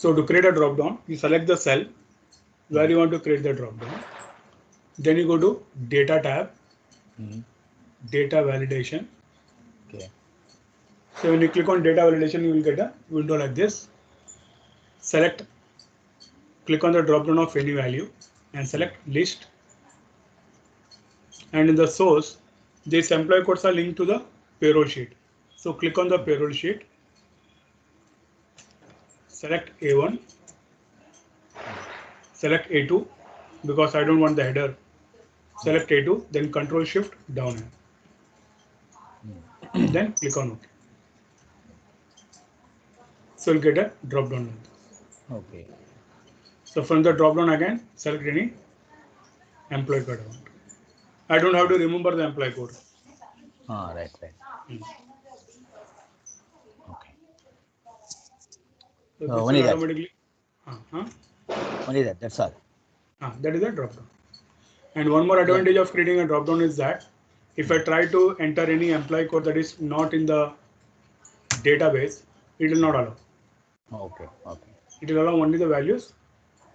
So to create a drop down, you select the cell where you want to create the drop down. Then you go to data tab, data validation. Okay. So when you click on data validation, you will get a window like this. Select, click on the drop down of any value and select list. And in the source, these employee codes are linked to the payroll sheet. So click on the payroll sheet, select A1, select A2 because I don't want the header. Select A2, then Control Shift down here. Then click on OK. So you'll get a drop down. Okay. So from the drop down again, select any employee code. I don't have to remember the employee code. Right. Okay. So this only will that. automatically. Only that. That's all. That is a drop down. And one more advantage of creating a drop down is that if I try to enter any employee code that is not in the database, it will not allow. Okay. It will allow only the values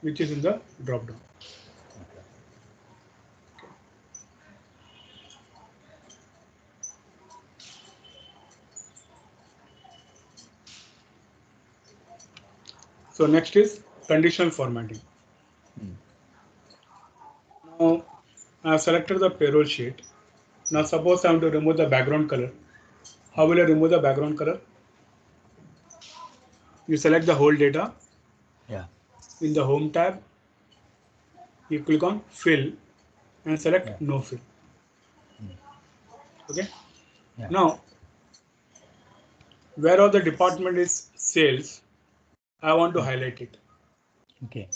which is in the drop down. Okay. So next is conditional formatting. Now I have selected the payroll sheet. Now suppose I want to remove the background color. How will I remove the background color? You select the whole data. Yeah. In the home tab, you click on fill and select no fill. Okay. Yeah. Now where all the department is sales, I want to highlight it. Okay.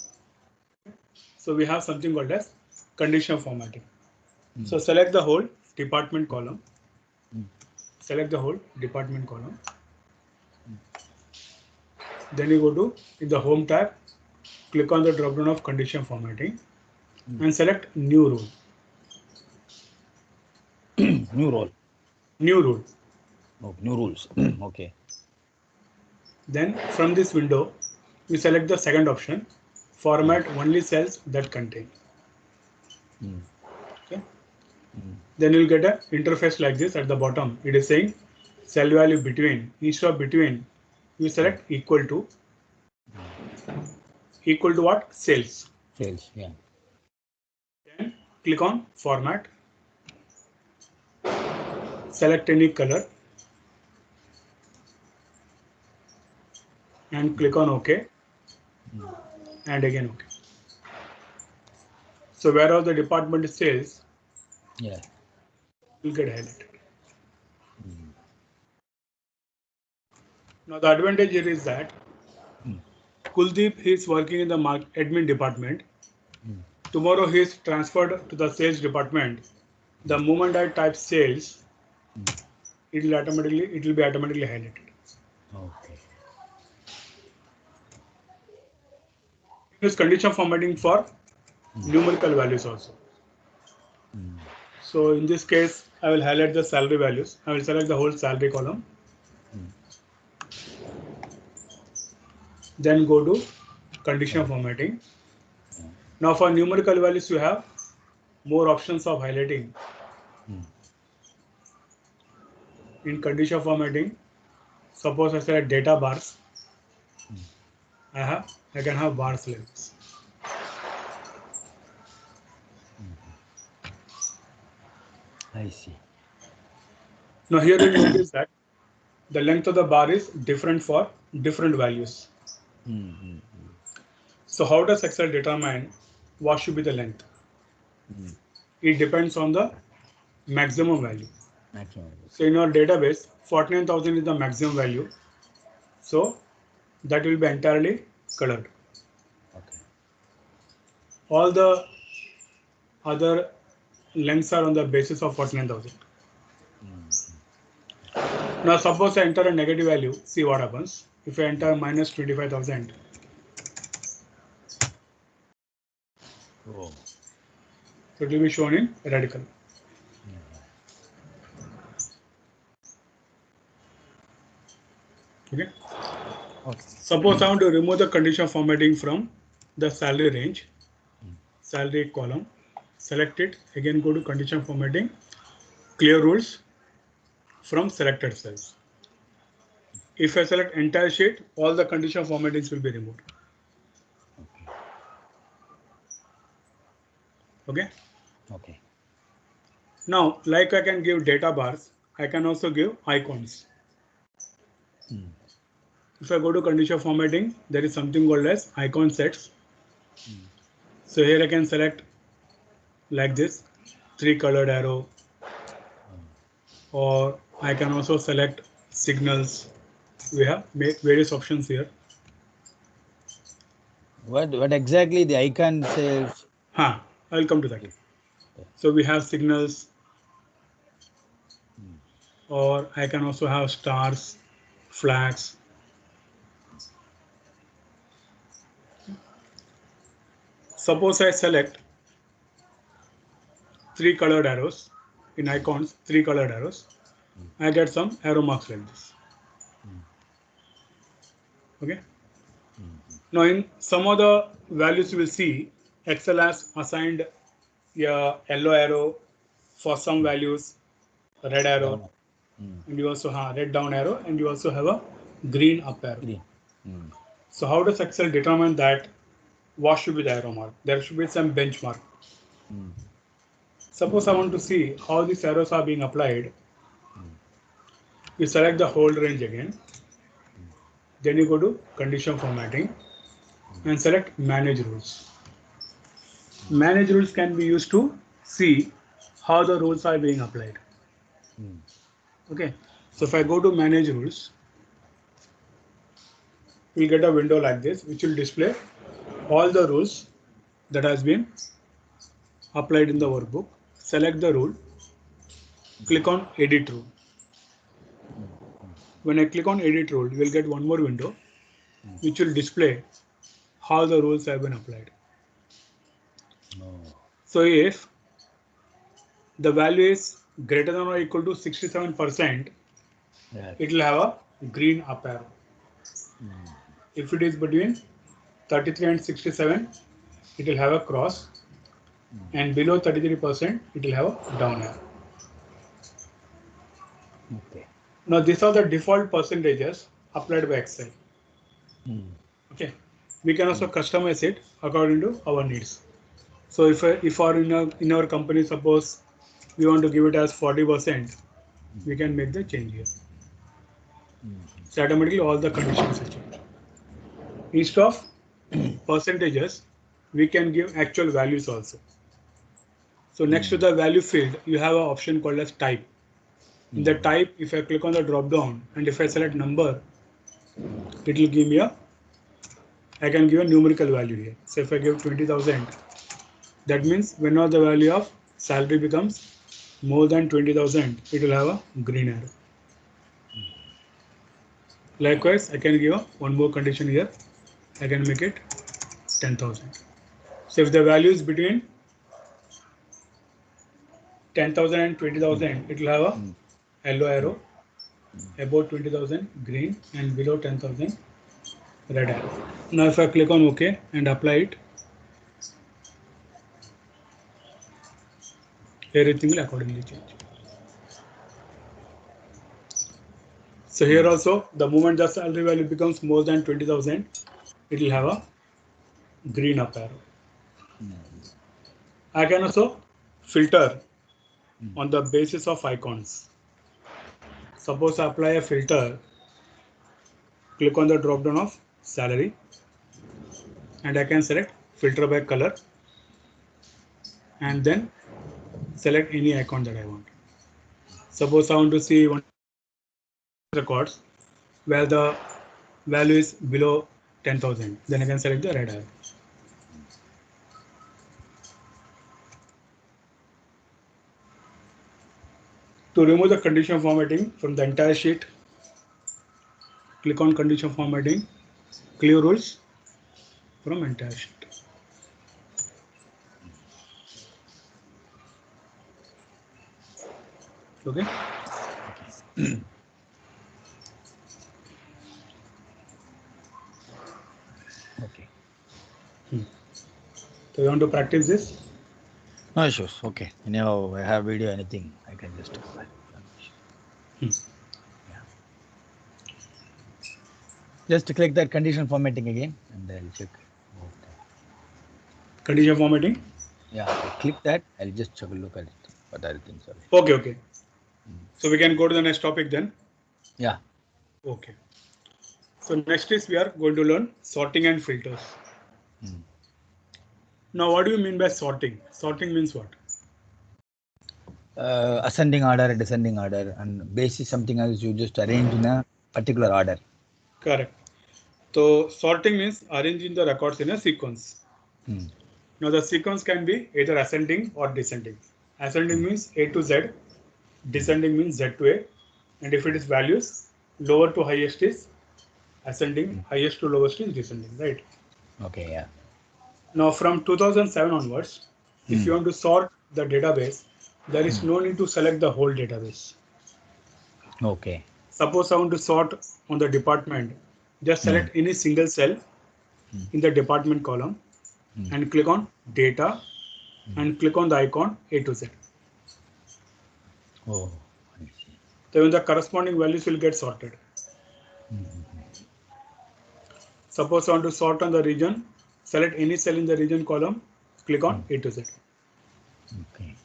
So we have something called as conditional formatting. So select the whole department column. Select the whole department column. Then you go to in the home tab, click on the drop down of condition formatting and select new rule. New role. New rule. Oh, new rules. Okay. Then from this window, you select the second option, format only cells that contain. Okay. Then you'll get an interface like this at the bottom. It is saying cell value between. Instead of between, you select equal to. Equal to what? Sales. Sales. Yeah. Then click on format. Select any color and click on OK and again OK. So where all the department is sales, Yeah. will get highlighted. Now the advantage here is that Kuldeep is working in the admin department. Tomorrow he is transferred to the sales department. The moment I type sales, it will be automatically highlighted. Okay. Use condition formatting for numerical values also. So in this case, I will highlight the salary values. I will select the whole salary column. Then go to condition formatting. Now for numerical values, you have more options of highlighting. In condition formatting, suppose I select data bars, I can have bars lengths. I see. Now here you notice that the length of the bar is different for different values. So how does Excel determine what should be the length? It depends on the maximum value. So in our database, 49,000 is the maximum value. So that will be entirely colored. Okay. All the other lengths are on the basis of 49,000. Now suppose I enter a negative value, see what happens. If I enter minus 25,000, Oh. so it will be shown in red color. Okay. Okay. Suppose I want to remove the condition formatting from the salary range, salary column, select it, again go to condition formatting, clear rules from selected cells. If I select entire sheet, all the condition formattings will be removed. Okay. Okay. Now, like I can give data bars, I can also give icons. If I go to condition formatting, there is something called as icon sets. So here I can select like this, 3 colored arrow, or I can also select signals. We have various options here. What exactly the icon says? I will come to that. So we have signals, or I can also have stars, flags. Suppose I select 3 colored arrows in icons, 3 colored arrows. I get some arrow marks like this. Okay. Now in some of the values you will see Excel has assigned a yellow arrow for some values, red arrow, and you also have red down arrow, and you also have a green up arrow. Green. So how does Excel determine that what should be the arrow mark? There should be some benchmark. Suppose I want to see how these arrows are being applied. You select the whole range again. Then you go to condition formatting and select manage rules. Manage rules can be used to see how the rules are being applied. Okay. So if I go to manage rules, we'll get a window like this, which will display all the rules that has been applied in the workbook. Select the rule, click on edit rule. When I click on edit rule, you will get one more window which will display how the rules have been applied. So if the value is greater than or equal to 67%, it will have a green up arrow. If it is between 33 and 67, it will have a cross, and below 33%, it will have a down arrow. Okay. Now these are the default percentages applied by Excel. Okay, we can also customize it according to our needs. So if our in our company, suppose we want to give it as 40%, we can make the change here. So automatically all the conditions will change. Instead of percentages, we can give actual values also. So next to the value field, you have an option called as type. In the type, if I click on the drop down and if I select number, it will give me I can give a numerical value here. So if I give 20,000, that means whenever the value of salary becomes more than 20,000, it will have a green arrow. Likewise, I can give one more condition here. I can make it 10,000. So if the value is between 10,000 and 20,000, it will have a yellow arrow. Above 20,000 green, and below 10,000 red arrow. Now if I click on OK and apply it, everything will accordingly change. So here also, the moment the salary value becomes more than 20,000, it will have a green up arrow. I can also filter on the basis of icons. Suppose I apply a filter, click on the drop down of salary, and I can select filter by color, and then select any icon that I want. Suppose I want to see one records where the value is below 10,000, then I can select the red arrow. To remove the condition formatting from the entire sheet, click on condition formatting, clear rules from entire sheet. Okay. Okay. So you want to practice this? No issues. Okay. Anyhow, I have video, anything. I can just come back. Yeah. Just click that condition formatting again and I'll check. Okay. Condition formatting? Yeah. Click that. I'll just check a look at it. What are the things are Okay, okay. So we can go to the next topic then. Yeah. Okay. So next is we are going to learn sorting and filters. Now, what do you mean by sorting? Sorting means what? Ascending order, descending order, and basis something else you just arrange in a particular order. Correct. So sorting means arranging the records in a sequence. Now the sequence can be either ascending or descending. Ascending means A to Z, descending means Z to A, and if it is values, lower to highest is ascending, highest to lowest is descending, right? Okay, yeah. Now from 2007 onwards, if you want to sort the database, there is no need to select the whole database. Okay. Suppose I want to sort on the department, just select any single cell in the department column and click on data and click on the icon A to Z. Oh, I see. Then the corresponding values will get sorted. Suppose I want to sort on the region, select any cell in the region column, click on A to Z. Okay.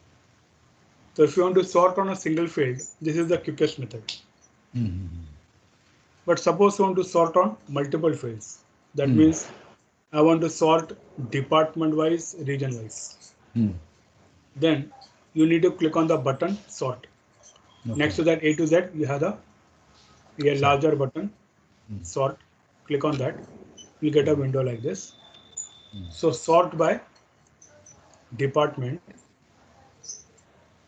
So if you want to sort on a single field, this is the quickest method. But suppose you want to sort on multiple fields. That means I want to sort department wise, region wise. Then you need to click on the button sort. Okay. Next to that A to Z, you have a larger button sort. Click on that. You get a window like this. So sort by department.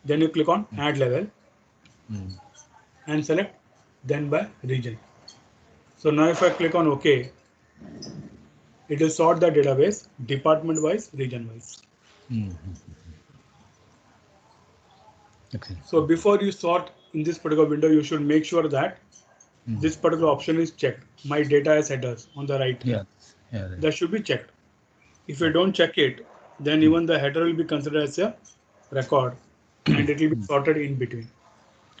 Then you click on add level and select then by region. So now if I click on OK, it will sort the database department wise, region wise. Okay. So before you sort in this particular window, you should make sure that this particular option is checked. My data as headers on the right. Yeah. Yeah. Right. That should be checked. If you don't check it, then even the header will be considered as a record and it will be sorted in between.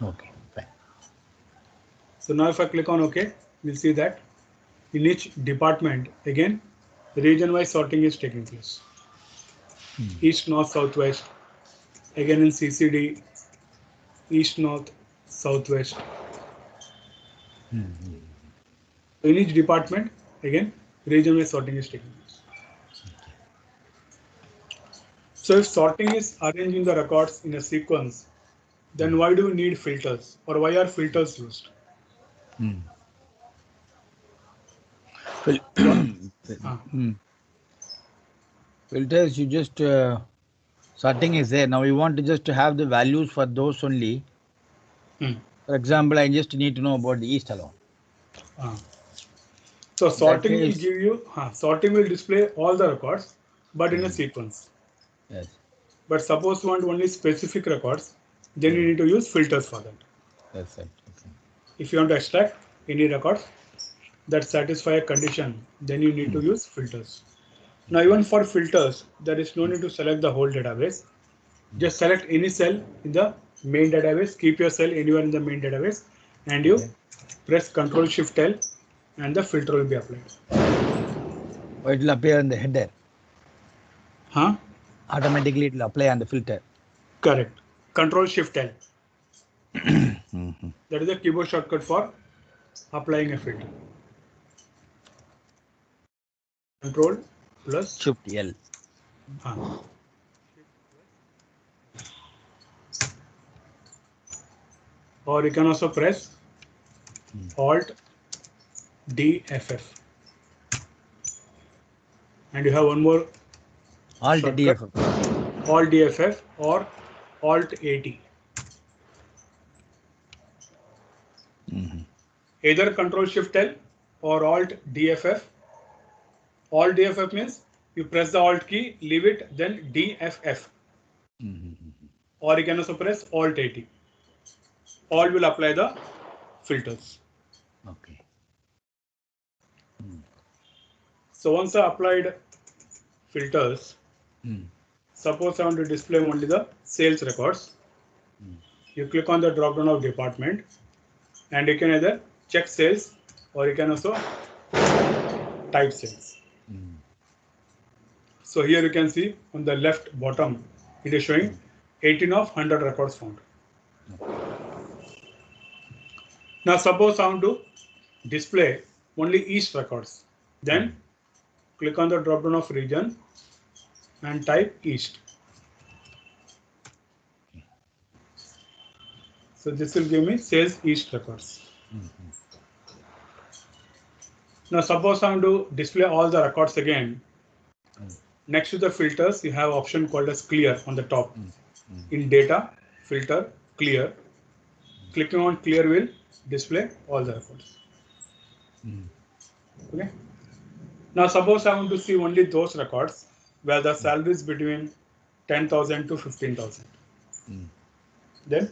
Okay. Fine. So now if I click on OK, we'll see that in each department, again, region-wise sorting is taking place. East, North, Southwest. Again in CCD, East, North, Southwest. In each department, again, region-wise sorting is taking place. So if sorting is arranging the records in a sequence, then why do we need filters, or why are filters used? Filters, you just sorting is there. Now you want to just have the values for those only. For example, I just need to know about the East alone. So sorting will give you, sorting will display all the records, but in a sequence. Yes. But suppose you want only specific records, then you need to use filters for that. That's it. Okay. If you want to extract any records that satisfy a condition, then you need to use filters. Now even for filters, there is no need to select the whole database. Just select any cell in the main database, keep your cell anywhere in the main database, and you press Ctrl Shift L and the filter will be applied. Or it will appear in the header. Huh? Automatically it will apply on the filter. Correct. Ctrl Shift L. That is a keyboard shortcut for applying a filter. Control plus Shift L. Or you can also press Alt DFF. And you have one more Alt shortcut. DFF. Alt DFF or Alt AT. Either Control Shift L or Alt DFF. Alt DFF means you press the Alt key, leave it, then DFF. Or you can also press Alt AT. All will apply the filters. Okay. So once I applied filters, suppose I want to display only the sales records. You click on the drop down of department and you can either check sales or you can also type sales. So here you can see on the left bottom, it is showing 18 of 100 records found. Now suppose I want to display only East records. Then click on the drop down of region and type East. So this will give me sales East records. Now suppose I want to display all the records again. Next to the filters, you have option called as clear on the top. In data, filter, clear. Clicking on clear will display all the records. Okay. Now suppose I want to see only those records where the salary is between 10,000 to 15,000. Then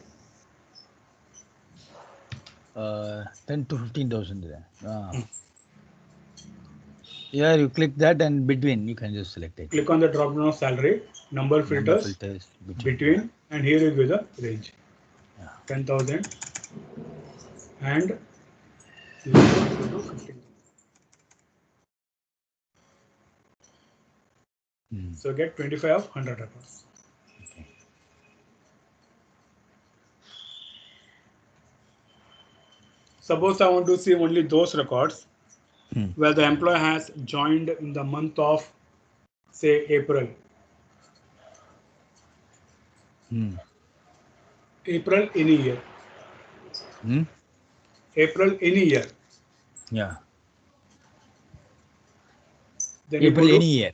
10 to 15,000. Here you click that and between you can just select it. Click on the drop down of salary, number filters between, and here will be the range. 10,000 and 11 to 15,000. So get 25 of 100 records. Suppose I want to see only those records where the employee has joined in the month of, say, April. April any year. April any year. Yeah. Then April you go to, any year.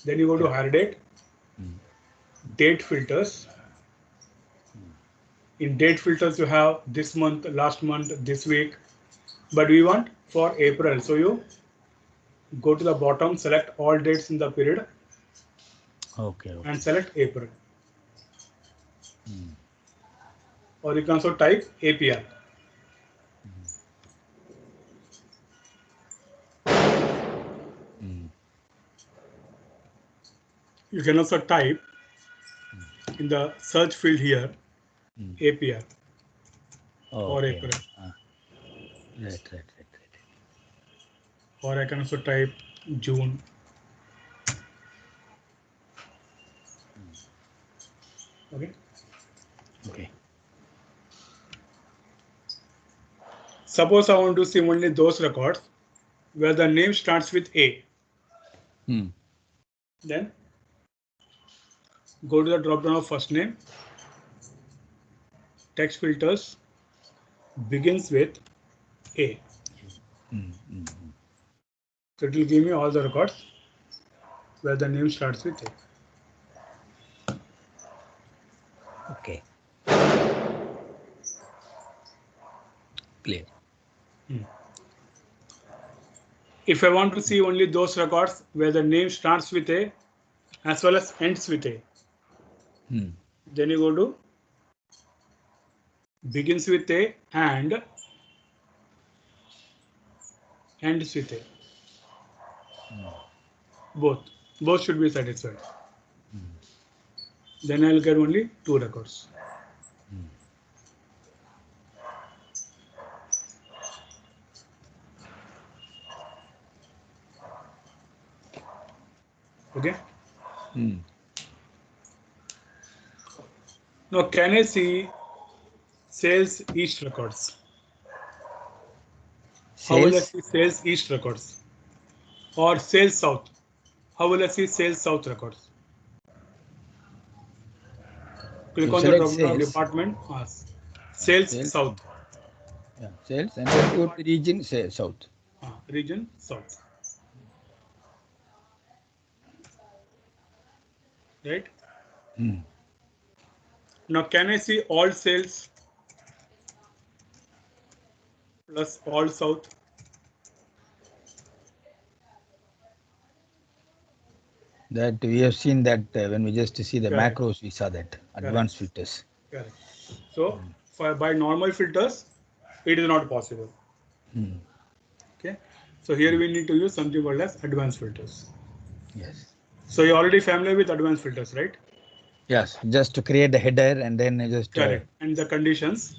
Then you go to hire date, date filters. In date filters, you have this month, last month, this week, but we want for April. So you go to the bottom, select all dates in the period, and select April. Or you can also type APR. You can also type in the search field here APR or April. Right. Or I can also type June. Okay. Suppose I want to see only those records where the name starts with A. Then go to the drop down of first name, text filters, begins with A. So it will give me all the records where the name starts with A. Okay. Clear. If I want to see only those records where the name starts with A as well as ends with A, then you go to begins with A and ends with A. Both should be satisfied. Then I'll get only 2 records. Okay. Now can I see sales east records? How will I see sales east records? Or sales south? How will I see sales south records? Click on the drop down department. Sales south. Yeah, sales and then go to region south. Region south. Right? Now can I see all sales plus all south? That we have seen that when we just see the macros, we saw that advanced filters. Correct. So by normal filters, it is not possible. Okay. So here we need to use something called as advanced filters. Yes. So you're already familiar with advanced filters, right? Yes. Just to create the header and then just. Correct. And the conditions.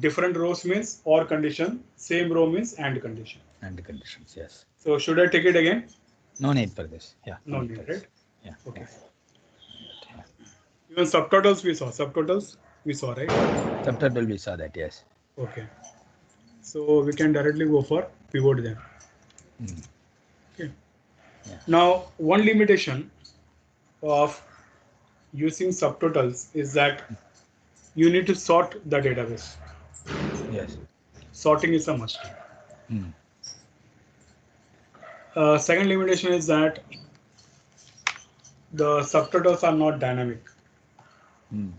Different rows means or condition. Same row means and condition. And the conditions. Yes. So should I take it again? No need for this. Yeah. No need, right? Yeah. Okay. Yeah. Even subtotals we saw. Subtotals we saw, right? Subtotal we saw that. Yes. Okay. So we can directly go for pivot then. Okay. Yeah. Now, one limitation of using subtotals is that you need to sort the database. Yes. Sorting is a must. Second limitation is that the subtotals are not dynamic.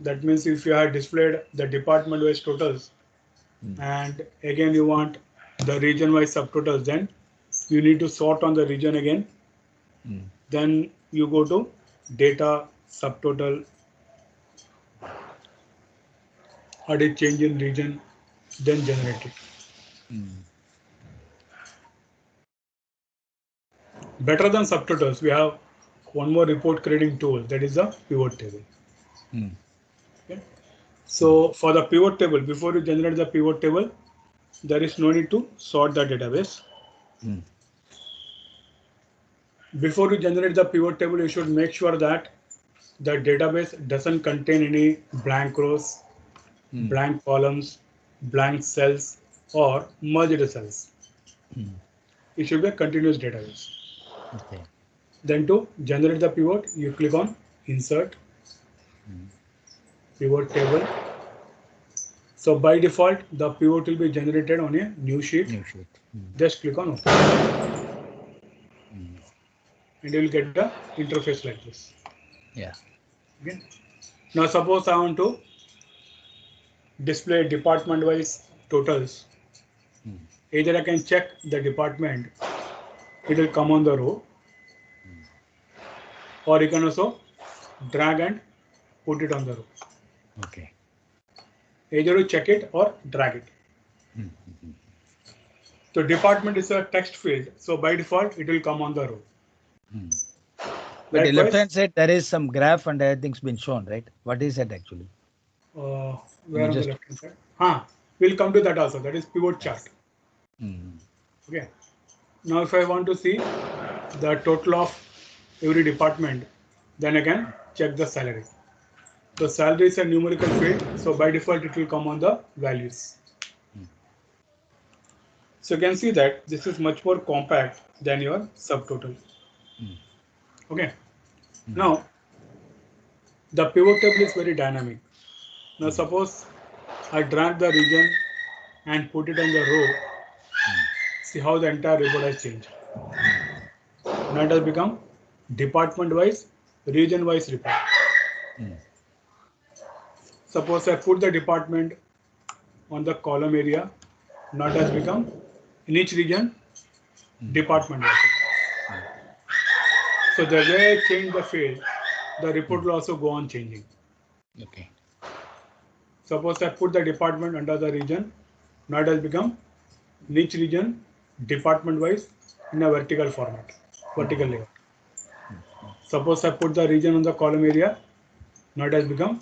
That means if you have displayed the department-wise totals and again you want the region-wise subtotals, then you need to sort on the region again. Then you go to data subtotal, audit change in region, then generate it. Better than subtotals, we have one more report creating tool, that is the pivot table. Okay. So for the pivot table, before you generate the pivot table, there is no need to sort the database. Before you generate the pivot table, you should make sure that the database doesn't contain any blank rows, blank columns, blank cells, or merged cells. It should be a continuous database. Okay. Then to generate the pivot, you click on Insert, Pivot Table. So by default, the pivot will be generated on a new sheet. Just click on Open. And you will get the interface like this. Yeah. Okay. Now suppose I want to display department-wise totals. Either I can check the department, it will come on the row, or you can also drag and put it on the row. Okay. Either you check it or drag it. So department is a text field, so by default it will come on the row. But the left hand side there is some graph and everything's been shown, right? What is that actually? Where on the left hand side? We'll come to that also. That is pivot chart. Okay. Now if I want to see the total of every department, then I can check the salary. So salary is a numerical field, so by default it will come on the values. So you can see that this is much more compact than your subtotal. Okay. Now the pivot table is very dynamic. Now suppose I drag the region and put it on the row. See how the entire report has changed. Now it has become department-wise, region-wise report. Suppose I put the department on the column area. Now it has become in each region department-wise. So the way I change the field, the report will also go on changing. Okay. Suppose I put the department under the region. Now it has become in each region department-wise in a vertical format, vertical layout. Suppose I put the region on the column area. Now it has become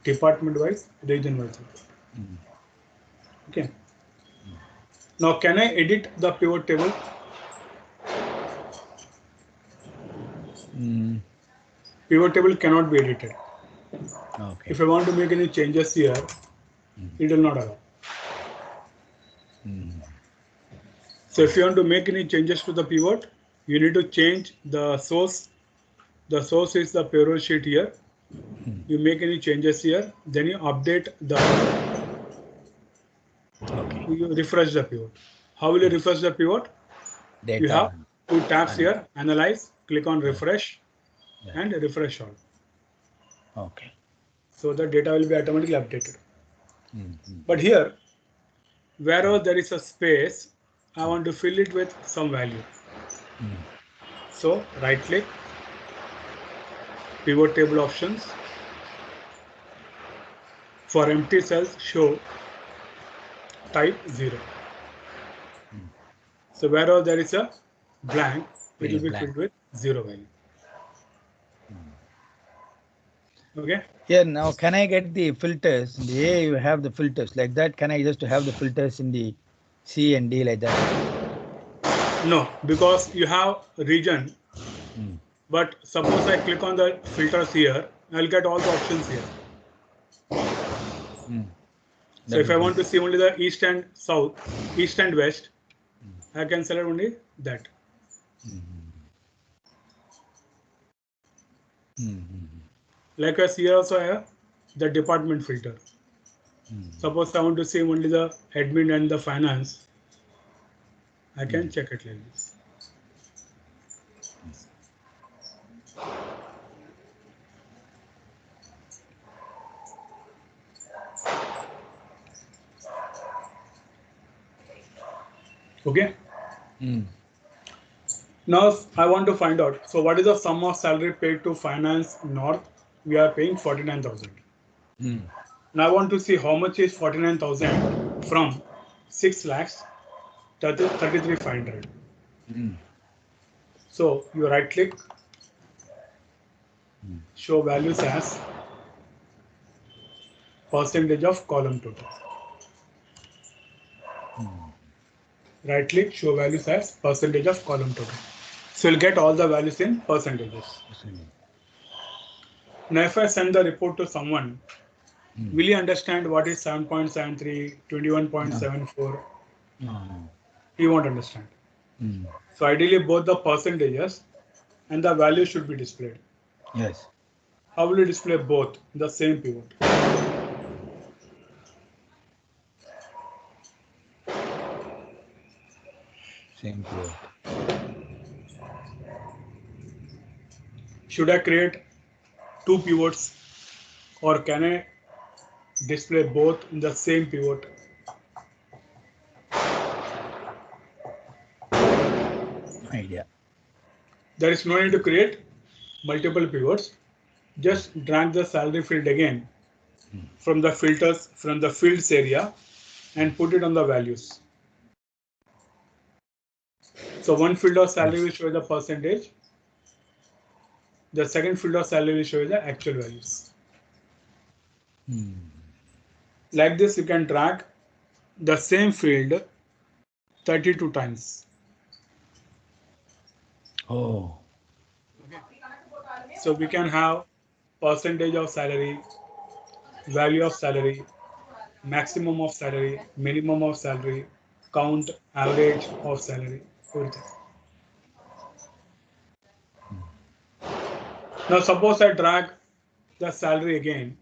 department-wise, region-wise. Okay. Now can I edit the pivot table? Pivot table cannot be edited. Okay. If I want to make any changes here, it will not allow. So if you want to make any changes to the pivot, you need to change the source. The source is the payroll sheet here. You make any changes here, then you update the. Okay. You refresh the pivot. How will you refresh the pivot? Data. You have two tabs here: Analyze. Click on Refresh, and refresh all. Okay. So the data will be automatically updated. But here, wherever there is a space, I want to fill it with some value. So right click, pivot table options. For empty cells, show type 0. So wherever there is a blank, it will be blank. filled with 0 value. Okay. Yeah, now can I get the filters? In the A, you have the filters like that. Can I just have the filters in the C and D like that? No, because you have region. But suppose I click on the filters here, I'll get all the options here. So if I want to see only the east and south, east and west, I can select only that. Likewise, here also I have the department filter. Suppose I want to see only the admin and the finance, I can check it like this. Okay. Now I want to find out. So what is the sum of salary paid to finance north? We are paying 49,000. Now I want to see how much is 49,000 from 6 lakhs 33,500. So you right click, show values as percentage of column total. Right click, show values as percentage of column total. So you'll get all the values in percentages. Now if I send the report to someone, will you understand what is 7.73, 21.74? No. He won't understand. So ideally both the percentages and the value should be displayed. Yes. How will you display both in the same pivot? Same pivot. Should I create 2 pivots or can I display both in the same pivot? Idea. There is no need to create multiple pivots. Just drag the salary field again from the filters, from the fields area and put it on the values. So one field of salary will show the percentage. The second field of salary will show you the actual values. Like this, you can drag the same field 32 times. Oh. Okay. So we can have percentage of salary, value of salary, maximum of salary, minimum of salary, count, average of salary, everything. Now suppose I drag the salary again.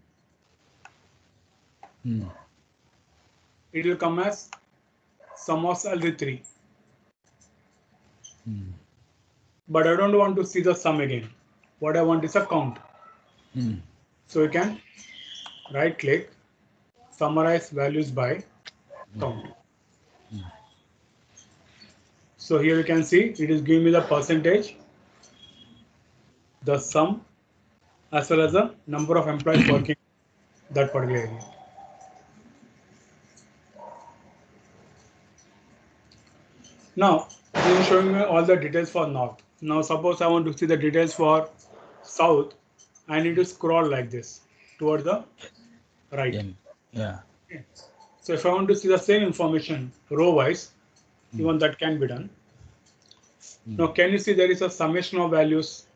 It will come as sum of salary 3. But I don't want to see the sum again. What I want is a count. So you can right click, summarize values by count. So here you can see it is giving me the percentage, the sum, as well as the number of employees working that particular area. Now it is showing me all the details for north. Now suppose I want to see the details for south, I need to scroll like this towards the right. Yeah. Okay. So if I want to see the same information row wise, even that can be done. Now can you see there is a summation of values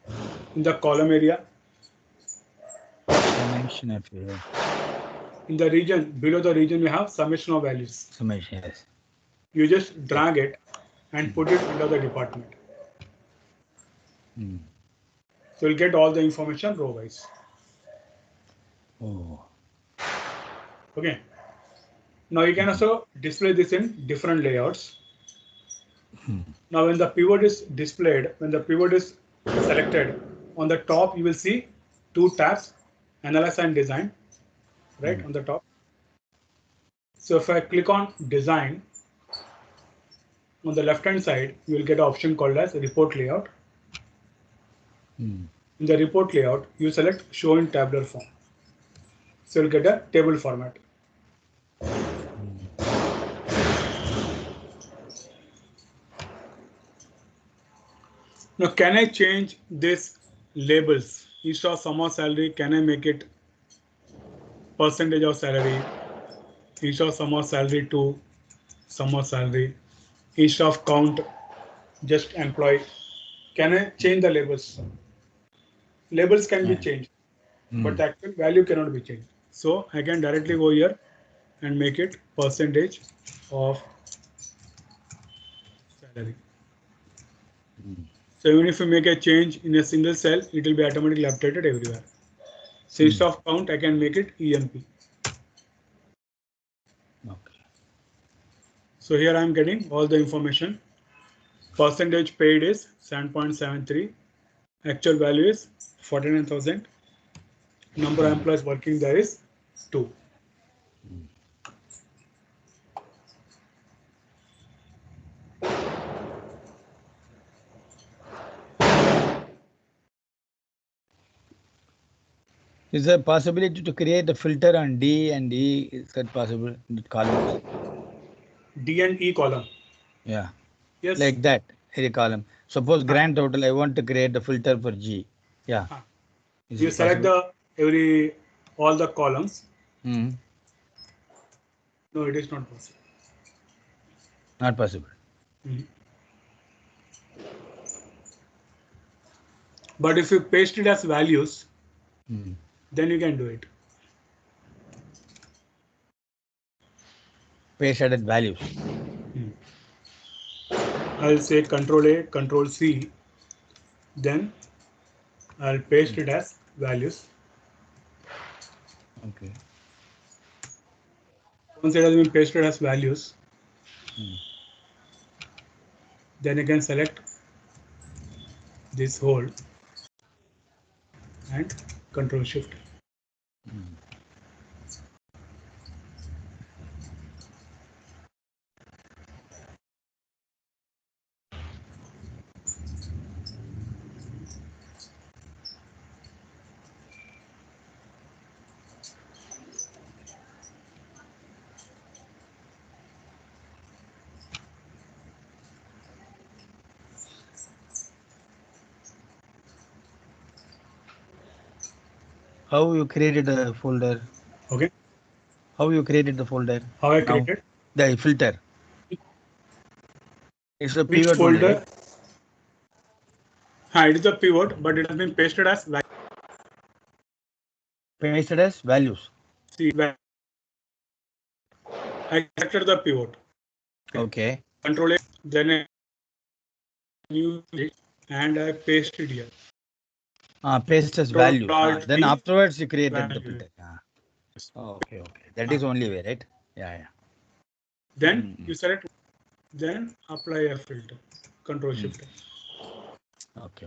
in the column area? Summation of In the region, below the region we have summation of values. Summation, yes. You just drag it and put it under the department. So you'll get all the information row wise. Oh. Okay. Now you can also display this in different layouts. Now when the pivot is displayed, when the pivot is selected, on the top you will see 2 tabs, Analyze and Design, right on the top. So if I click on Design, on the left hand side, you will get an option called as Report Layout. In the report layout, you select Show in Tabular Form. So you'll get a table format. Now, can I change this labels? Instead of sum of salary, can I make it percentage of salary? Instead of sum of salary to sum of salary. Instead of count, just employee. Can I change the labels? Labels can be changed, but the actual value cannot be changed. So I can directly go here and make it percentage of salary. So even if you make a change in a single cell, it will be automatically updated everywhere. So instead of count, I can make it EMP. Okay. So here I am getting all the information. Percentage paid is 7.73. Actual value is 49,000. Number of employees working there is 2. Is there a possibility to create a filter on D and E? Is that possible? Columns? D and E column. Yeah. Yes. Like that, a column. Suppose grand total, I want to create a filter for G. Yeah. You select the all the columns. No, it is not possible. Not possible. But if you paste it as values, then you can do it. Paste added values. I'll say Control A, Control C. Then I'll paste it as values. Okay. Once it has been pasted as values, then you can select this whole and Control Shift. How you created a folder? Okay. How you created the folder? How I Now, created? the filter. It's a Which pivot folder? only, right? It is a pivot, but it has been pasted as values. Pasted as values. See, I selected the pivot. Okay. Control A, then I use it and I paste it here. Paste as values. Then afterwards you created the filter. Okay. That is only way, right? Yeah. Then you select, then apply a filter. Control Shift. Okay. Okay.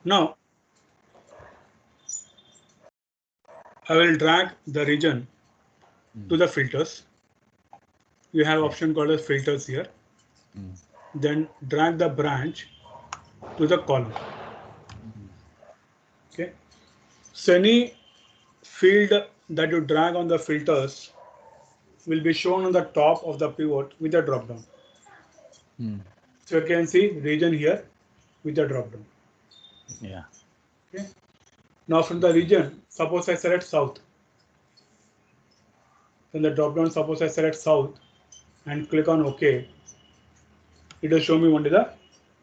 Now I will drag the region to the filters. You have option called as filters here. Then drag the branch to the column. Okay. So any field that you drag on the filters will be shown on the top of the pivot with a drop down. So you can see region here with a drop down. Yeah. Okay. Now from the region, suppose I select south. Then the drop down, suppose I select south and click on OK. It will show me only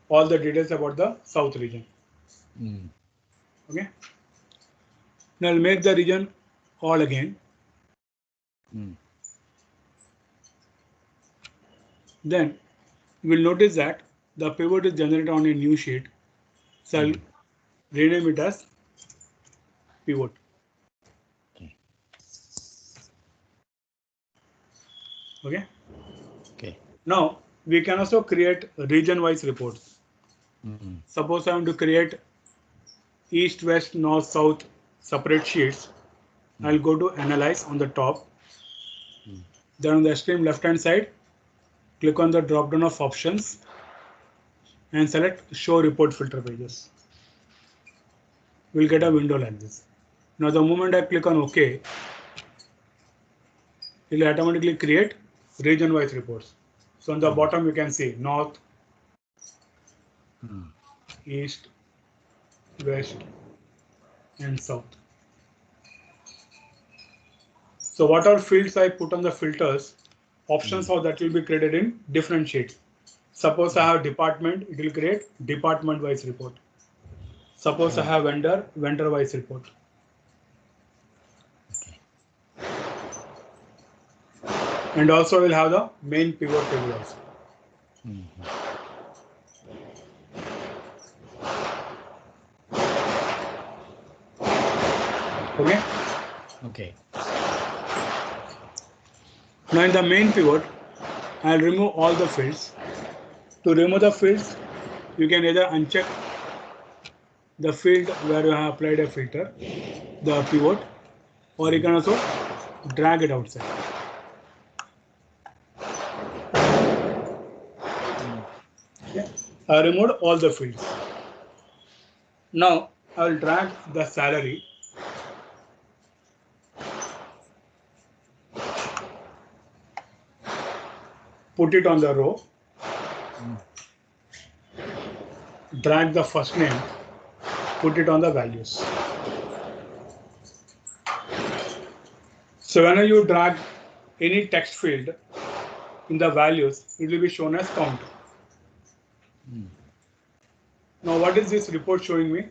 all the details about the south region. Okay. Now I'll make the region all again. Then you will notice that the pivot is generated on a new sheet. So I'll rename it as pivot. Okay. Now we can also create region-wise reports. Suppose I want to create east, west, north, south separate sheets. I'll go to analyze on the top Then on the extreme left hand side, click on the drop down of options and select show report filter pages. We'll get a window like this. Now the moment I click on OK, it will automatically create region wise reports. So on the bottom you can see north, east, west and south. So what are fields I put on the filters, options how that will be created in different sheets. Suppose I have department, it will create department wise report. Suppose I have vendor, vendor wise report. And also we'll have the main pivot table also. Okay. Okay. Now in the main pivot, I'll remove all the fields. To remove the fields, you can either uncheck the field where you have applied a filter, the pivot, or you can also drag it outside. Okay. I removed all the fields. Now I will drag the salary. Put it on the row. Drag the first name. Put it on the values. So whenever you drag any text field in the values, it will be shown as count. Now what is this report showing me?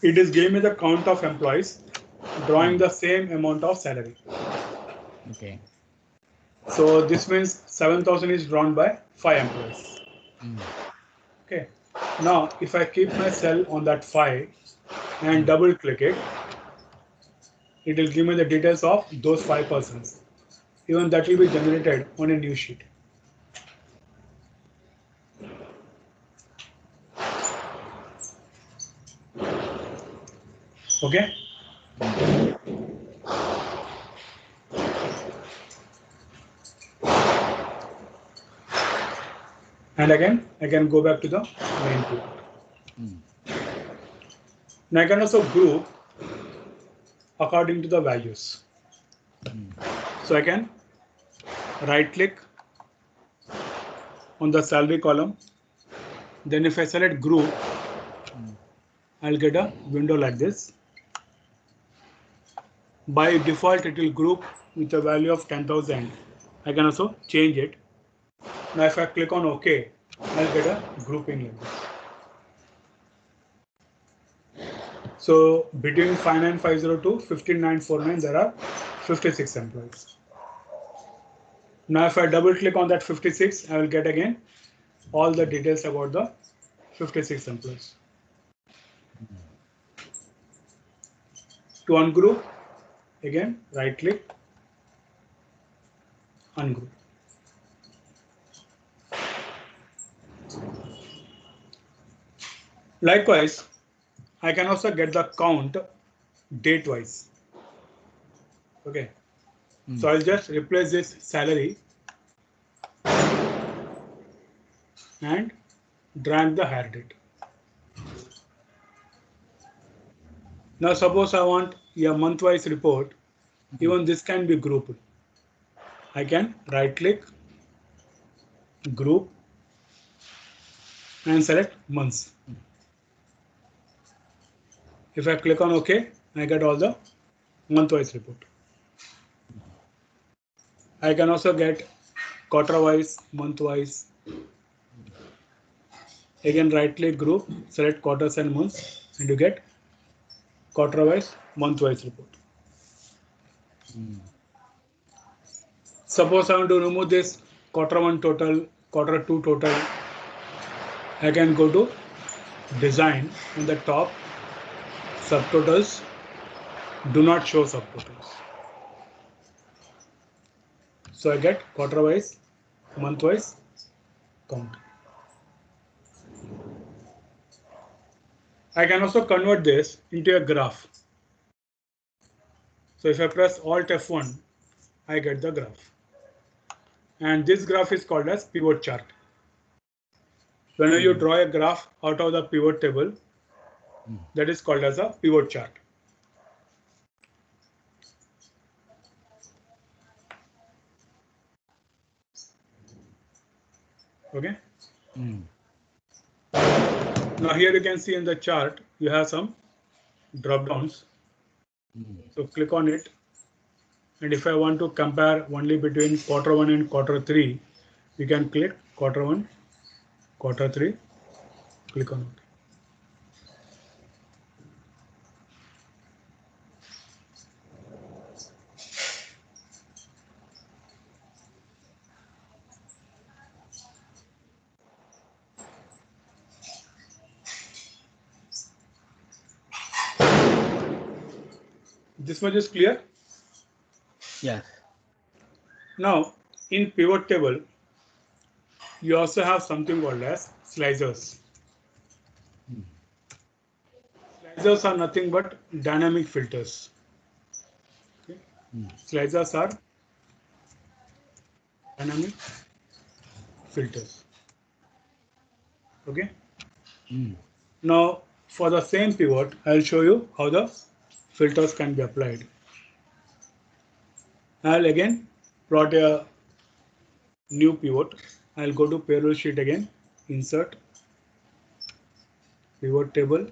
It is giving me the count of employees drawing the same amount of salary. Okay. So this means 7,000 is drawn by 5 employees. Okay. Now if I keep my cell on that 5 and double click it, it will give me the details of those 5 persons. Even that will be generated on a new sheet. Okay. And again, I can go back to the main pivot. Now I can also group according to the values. So I can right click on the salary column. Then if I select group, I'll get a window like this. By default, it will group with a value of 10,000. I can also change it. Now if I click on OK, I'll get a grouping like this. So between 59502 15949, there are 56 employees. Now if I double click on that 56, I will get again all the details about the 56 employees. To ungroup, again right click, ungroup. Likewise, I can also get the count date wise. Okay. So I'll just replace this salary and drag the hire date. Now suppose I want a month-wise report. Even this can be grouped. I can right click, group and select months. If I click on OK, I get all the month-wise report. I can also get quarter-wise, month-wise. Again, right click, group, select quarters and months, and you get quarter-wise, month-wise report. Suppose I want to remove this quarter 1 total, quarter 2 total. I can go to design in the top, subtotals, do not show subtotals. So I get quarter wise, month wise count. I can also convert this into a graph. So if I press Alt F1, I get the graph. And this graph is called as pivot chart. Whenever you draw a graph out of the pivot table, that is called as a pivot chart. Okay. Now here you can see in the chart, you have some drop downs. So click on it. And if I want to compare only between Q1 and Q3, you can click Q1, Q3, click on it. This much is clear? Yes. Now, in pivot table, you also have something called as slicers. Slicers are nothing but dynamic filters. Okay. Slicers are dynamic filters. Okay. Now, for the same pivot, I'll show you how the filters can be applied. I'll again plot a new pivot. I'll go to payroll sheet again, insert, pivot table.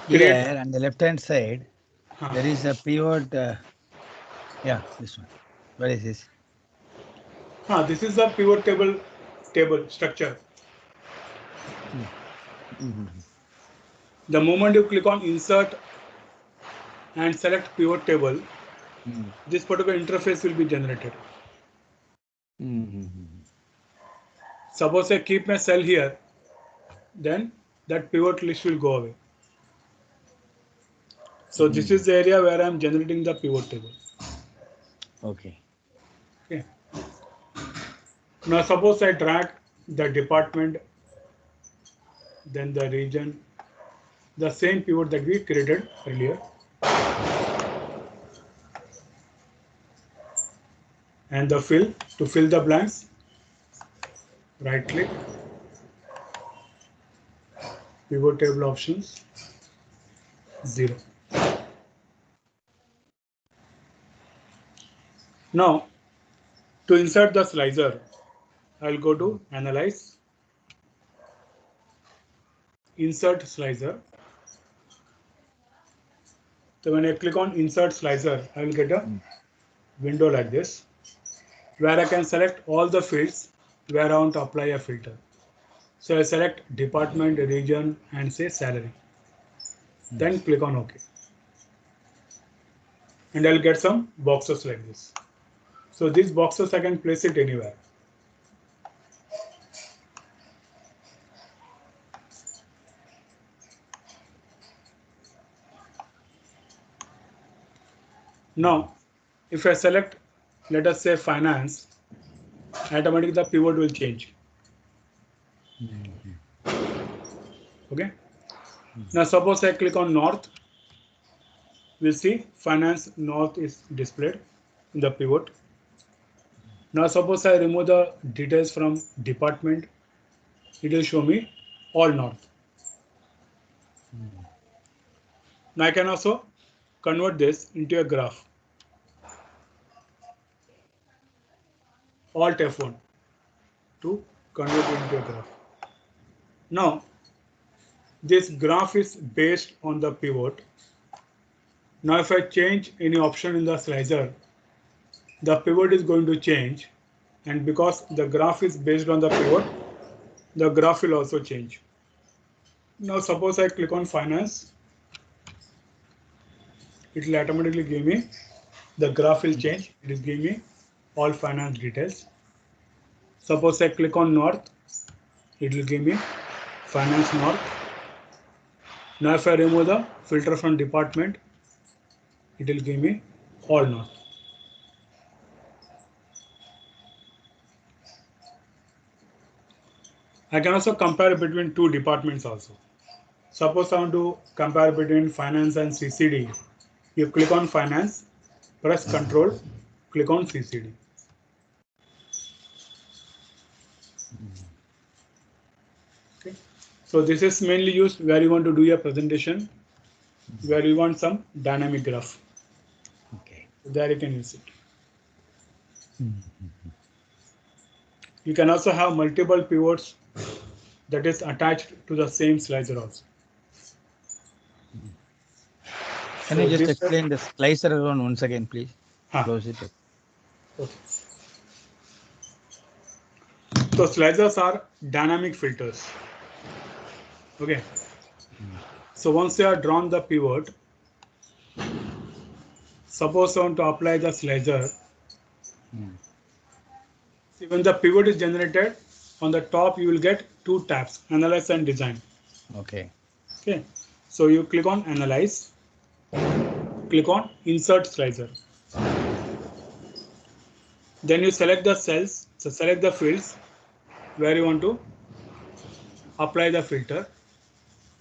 Here on the left hand side, there is a pivot. Yeah, this one. What is this? This is the pivot table structure. The moment you click on insert and select pivot table, this particular interface will be generated. Suppose I keep my cell here, then that pivot list will go away. So this is the area where I am generating the pivot table. Okay. Okay. Now suppose I drag the department, then the region, the same pivot that we created earlier. And the fill, to fill the blanks, right click, pivot table options, 0. Now, to insert the slicer, I'll go to Analyze, Insert Slicer. So when I click on Insert Slicer, I will get a window like this, where I can select all the fields where I want to apply a filter. So I select department, region, and say salary. Then click on OK. And I'll get some boxes like this. So these boxes I can place it anywhere. Now, if I select, let us say finance, automatically the pivot will change. Okay. Now suppose I click on north, we'll see finance north is displayed in the pivot. Now suppose I remove the details from department, it will show me all north. Now I can also convert this into a graph. Alt F1 to convert it into a graph. Now this graph is based on the pivot. Now if I change any option in the slicer, the pivot is going to change, and because the graph is based on the pivot, the graph will also change. Now suppose I click on finance, it will automatically give me, the graph will change, it will give me all finance details. Suppose I click on north, it will give me finance north. Now if I remove the filter from department, it will give me all north. I can also compare between two departments also. Suppose I want to compare between finance and CCD. You click on finance, press control, click on CCD. Okay. So this is mainly used where you want to do your presentation, where you want some dynamic graph. Okay. There you can use it. You can also have multiple pivots that is attached to the same slicer also. Can you just explain the slicer around once again, please? Close it. Okay. So slicers are dynamic filters. Okay. So once you have drawn the pivot, suppose I want to apply the slicer. See, when the pivot is generated, on the top you will get two tabs, Analyze and Design. Okay. Okay. So you click on Analyze, click on Insert Slicer. Then you select the cells, so select the fields where you want to apply the filter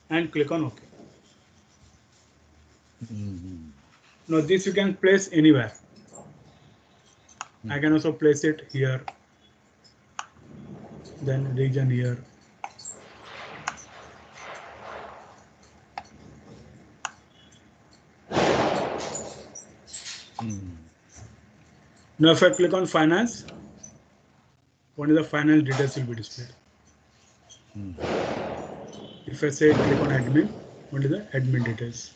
and click on OK. Now this you can place anywhere. I can also place it here, then region here. Now if I click on finance, only the finance details will be displayed. If I say click on admin, only the admin details.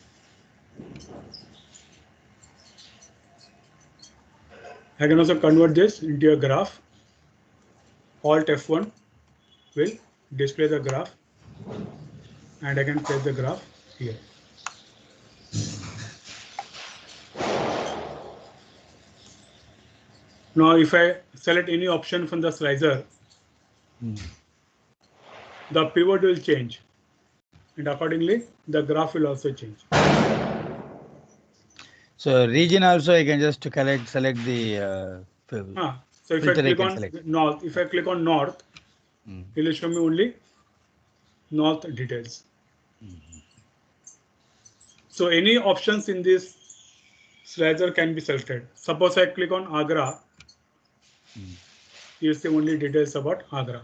I can also convert this into a graph. Alt F1 will display the graph and I can place the graph here. Now if I select any option from the slicer, the pivot will change and accordingly the graph will also change. So region also I can just select the so if I click on north, if I click on north, it will show me only north details. So any options in this slicer can be selected. Suppose I click on Agra, you see only details about Agra.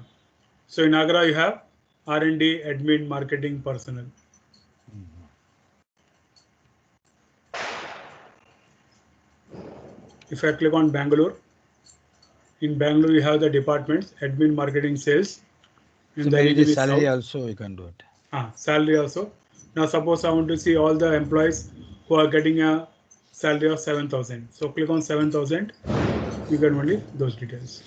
So in Agra you have R&D, admin, marketing, personnel. If I click on Bangalore, in Bangalore you have the departments, admin, marketing, sales. And so the region is salary south. Also you can do it. Salary also. Now suppose I want to see all the employees who are getting a salary of 7,000. So click on 7,000, you get only those details.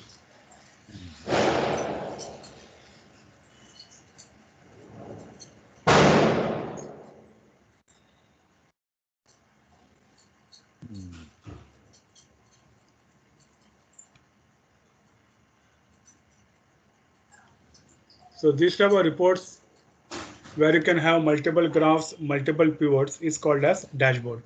So these type of reports where you can have multiple graphs, multiple pivots is called as dashboard.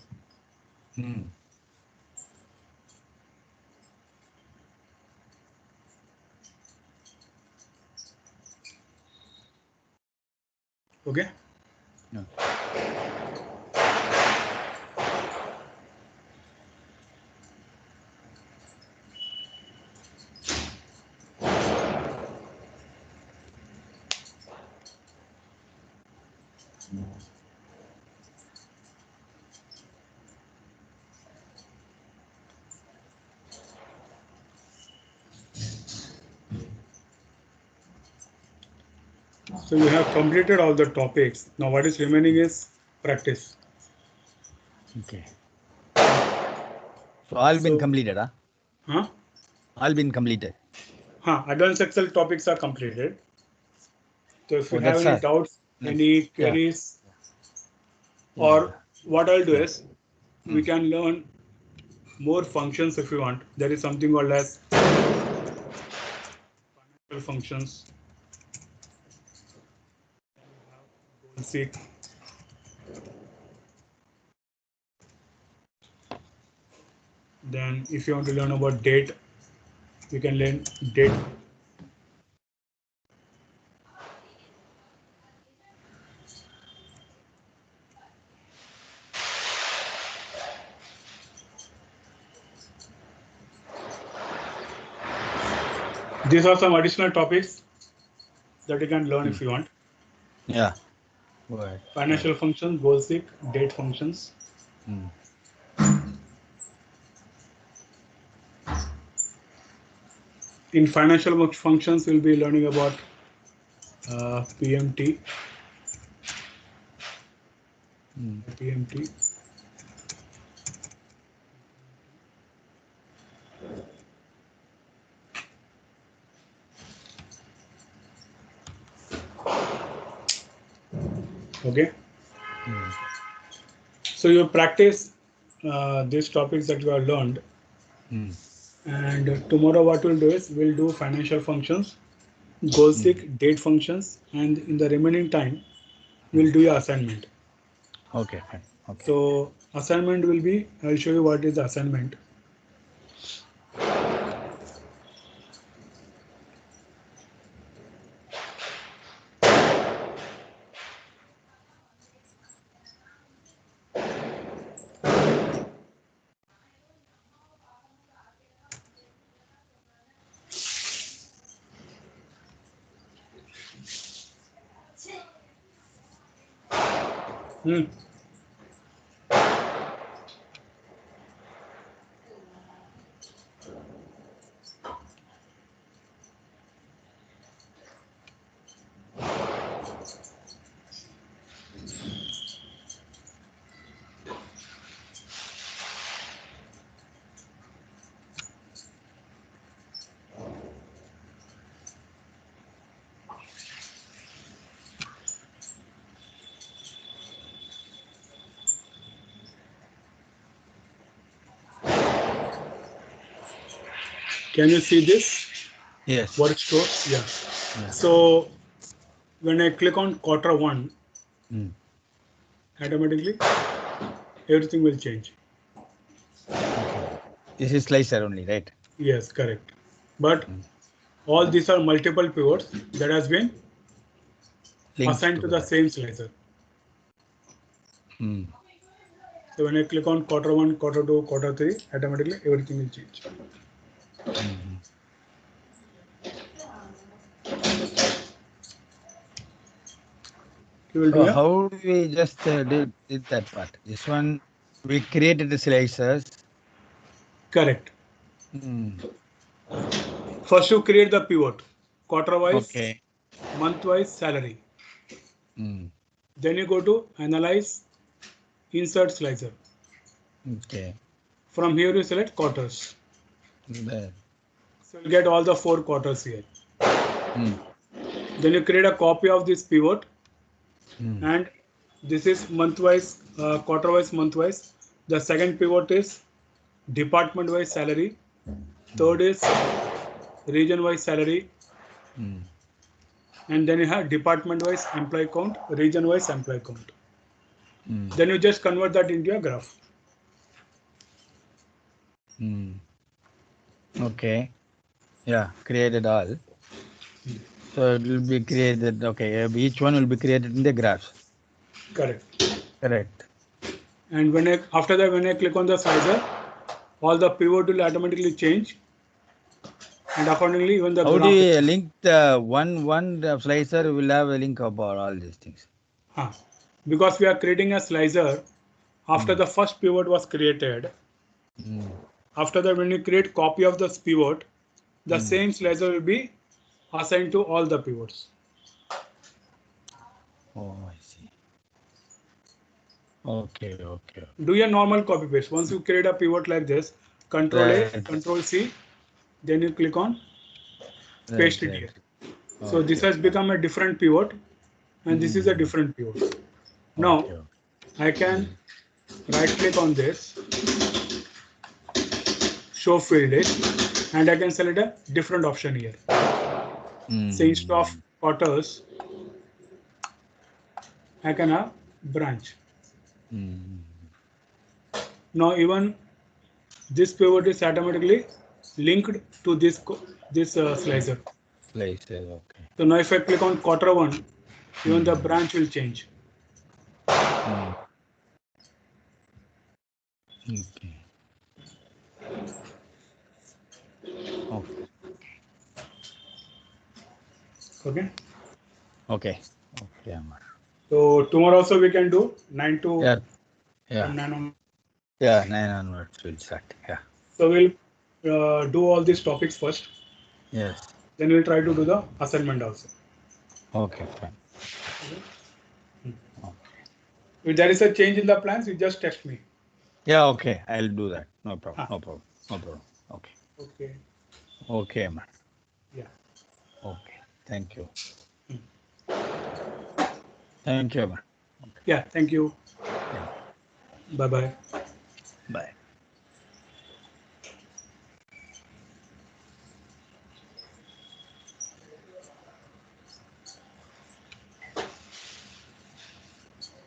Okay. No. So you have completed all the topics. Now what is remaining is practice. Okay. So all been completed, huh? All been completed. Advanced Excel topics are completed. So if you have any doubts, any queries, or what I'll do is we can learn more functions if you want. There is something called as financial functions. Goal seek. Then if you want to learn about date, you can learn date. These are some additional topics that you can learn if you want. Yeah. Go ahead. Financial functions, goal seek, date functions. In financial functions, we'll be learning about PMT. PMT. Okay. So you practice these topics that you have learned. And tomorrow what we'll do is we'll do financial functions, goal seek, date functions, and in the remaining time, we'll do your assignment. Okay, fine. Okay. So assignment will be, I'll show you what is the assignment. Can you see this? Yes. Work store? Yeah. So when I click on Q1, automatically everything will change. This is slicer only, right? Yes, correct. But all these are multiple pivots that has been assigned to the same slicer. So when I click on Q1, Q2, Q3, automatically everything will change. So how do we just did that part? This one, we created the slicers. Correct. First you create the pivot, quarter-wise, month-wise salary. Then you go to analyze, insert slicer. Okay. From here you select quarters. There. So you get all the 4 quarters here. Then you create a copy of this pivot, and this is month-wise, quarter-wise, month-wise. The second pivot is department-wise salary. Third is region-wise salary. And then you have department-wise employee count, region-wise employee count. Then you just convert that into a graph. Okay. Yeah, created all. So it will be created, okay, each one will be created in the graphs. Correct. Correct. And after that, when I click on the slicer, all the pivot will automatically change. And accordingly, even the how graph. do you link the one slicer will have a link about all these things? Because we are creating a slicer after the first pivot was created. After that, when you create copy of this pivot, the same slicer will be assigned to all the pivots. Oh, I see. Okay. Do your normal copy paste. Once you create a pivot like this, Control A, Control C, then you click on paste it here. So this has become a different pivot, and this is a different pivot. Now I can right click on this, show field list, and I can select a different option here. So instead of quarters, I can have branch. Now even this pivot is automatically linked to this slicer. Okay. So now if I click on Q1, even the branch will change. Okay. Okay. Okay. Okay, Amar. So tomorrow also we can do 9 to Yeah. from 9 on. Yeah, 9 onwards we'll start. Yeah. So we'll do all these topics first. Yes. Then we'll try to do the assignment also. Okay, fine. Okay. If there is a change in the plans, you just text me. Yeah, okay. I'll do that. No problem. Ah. No problem. No problem. Okay. Okay. Okay, Amar. Yeah. Okay. Thank you. Thank you, Amar. Yeah. Thank you. Yeah. Bye bye. Bye.